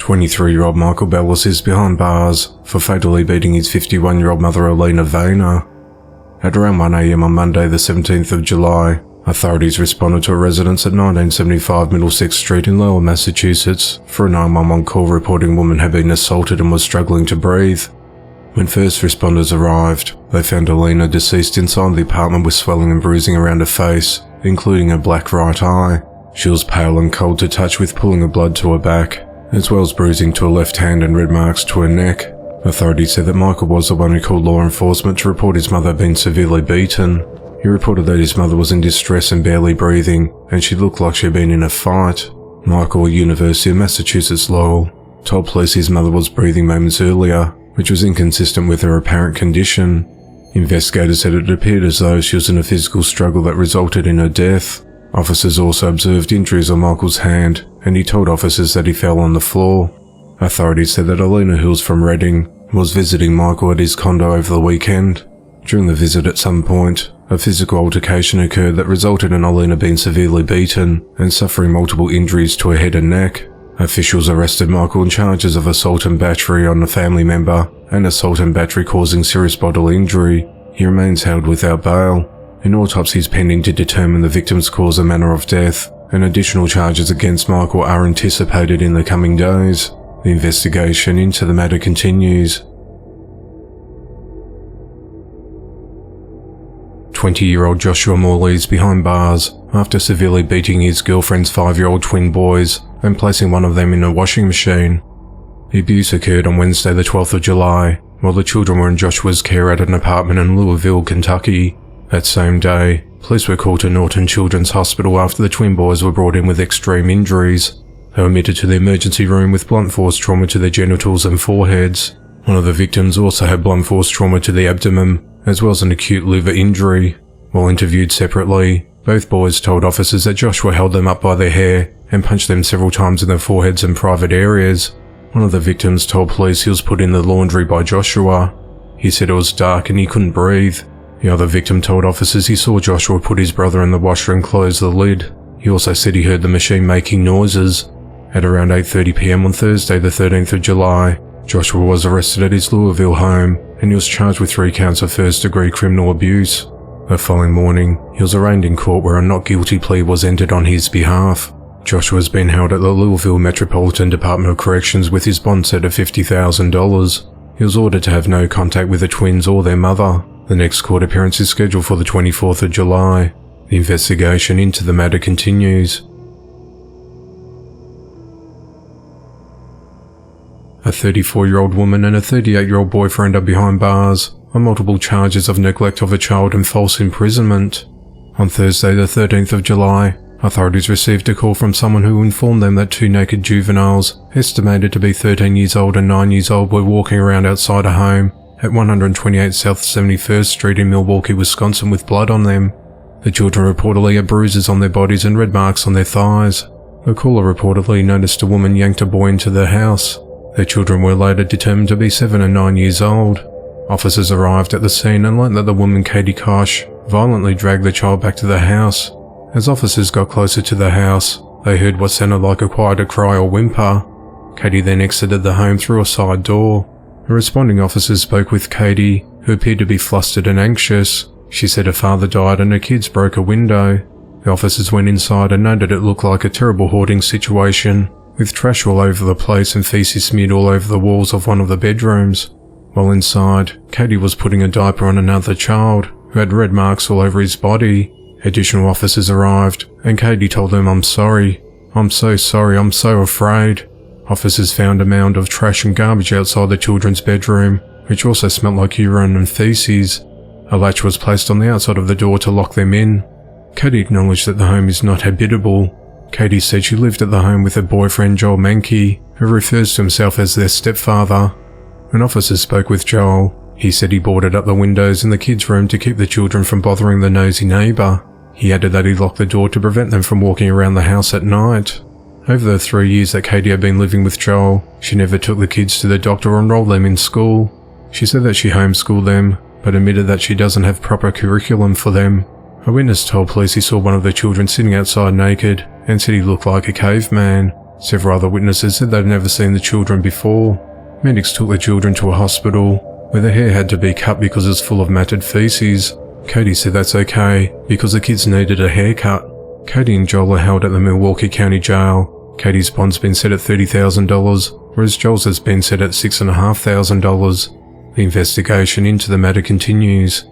23-year-old Michael Bellis is behind bars for fatally beating his 51-year-old mother Alina Vayner. At around 1 a.m. on Monday the 17th of July, authorities responded to a residence at 1975 Middlesex Street in Lowell, Massachusetts for a 911 call reporting a woman had been assaulted and was struggling to breathe. When first responders arrived, they found Alina deceased inside the apartment with swelling and bruising around her face, including a black right eye. She was pale and cold to touch with pooling of blood to her back, as well as bruising to her left hand and red marks to her neck. Authorities said that Michael was the one who called law enforcement to report his mother had been severely beaten. He reported that his mother was in distress and barely breathing, and she looked like she had been in a fight. Michael, University of Massachusetts Lowell, told police his mother was breathing moments earlier, which was inconsistent with her apparent condition. Investigators said it appeared as though she was in a physical struggle that resulted in her death. Officers also observed injuries on Michael's hand, and he told officers that he fell on the floor. Authorities said that Alina, who was from Reading, was visiting Michael at his condo over the weekend. During the visit at some point, a physical altercation occurred that resulted in Alina being severely beaten and suffering multiple injuries to her head and neck. Officials arrested Michael on charges of assault and battery on a family member and assault and battery causing serious bodily injury. He remains held without bail. An autopsy is pending to determine the victim's cause and manner of death, and additional charges against Michael are anticipated in the coming days. The investigation into the matter continues. 20-year-old Joshua Morley is behind bars after severely beating his girlfriend's 5-year-old twin boys and placing one of them in a washing machine. The abuse occurred on Wednesday the 12th of July, while the children were in Joshua's care at an apartment in Louisville, Kentucky. That same day, police were called to Norton Children's Hospital after the twin boys were brought in with extreme injuries. They were admitted to the emergency room with blunt force trauma to their genitals and foreheads. One of the victims also had blunt force trauma to the abdomen, as well as an acute liver injury. While interviewed separately, both boys told officers that Joshua held them up by their hair and punched them several times in their foreheads and private areas. One of the victims told police he was put in the laundry by Joshua. He said it was dark and he couldn't breathe. The other victim told officers he saw Joshua put his brother in the washer and close the lid. He also said he heard the machine making noises. At around 8:30 p.m. on Thursday the 13th of July, Joshua was arrested at his Louisville home and he was charged with 3 counts of first-degree criminal abuse. The following morning, he was arraigned in court where a not guilty plea was entered on his behalf. Joshua has been held at the Louisville Metropolitan Department of Corrections with his bond set at $50,000. He was ordered to have no contact with the twins or their mother. The next court appearance is scheduled for the 24th of July. The investigation into the matter continues. A 34-year-old woman and a 38-year-old boyfriend are behind bars on multiple charges of neglect of a child and false imprisonment. On Thursday the 13th of July, authorities received a call from someone who informed them that 2 naked juveniles, estimated to be 13 years old and 9 years old, were walking around outside a home at 128 South 71st Street in Milwaukee, Wisconsin with blood on them. The children reportedly had bruises on their bodies and red marks on their thighs. The caller reportedly noticed a woman yanked a boy into the house. Their children were later determined to be 7 and 9 years old. Officers arrived at the scene and learned that the woman, Katie Kosh, violently dragged the child back to the house. As officers got closer to the house, they heard what sounded like a quieter cry or whimper. Katie then exited the home through a side door. The responding officers spoke with Katie, who appeared to be flustered and anxious. She said her father died and her kids broke a window. The officers went inside and noted it looked like a terrible hoarding situation, with trash all over the place and feces smeared all over the walls of one of the bedrooms. While inside, Katie was putting a diaper on another child, who had red marks all over his body. Additional officers arrived, and Katie told them, "I'm sorry. I'm so sorry. I'm so afraid." Officers found a mound of trash and garbage outside the children's bedroom, which also smelled like urine and feces. A latch was placed on the outside of the door to lock them in. Katie acknowledged that the home is not habitable. Katie said she lived at the home with her boyfriend Joel Mankey, who refers to himself as their stepfather. When officers spoke with Joel, he said he boarded up the windows in the kids' room to keep the children from bothering the nosy neighbour. He added that he locked the door to prevent them from walking around the house at night. Over the 3 years that Katie had been living with Joel, she never took the kids to the doctor or enrolled them in school. She said that she homeschooled them, but admitted that she doesn't have proper curriculum for them. A witness told police he saw one of the children sitting outside naked and said he looked like a caveman. Several other witnesses said they'd never seen the children before. Medics took the children to a hospital, where their hair had to be cut because it was full of matted feces. Katie said that's okay, because the kids needed a haircut. Katie and Joel are held at the Milwaukee County Jail. Katie's bond's been set at $30,000, whereas Joel's has been set at $6,500. The investigation into the matter continues.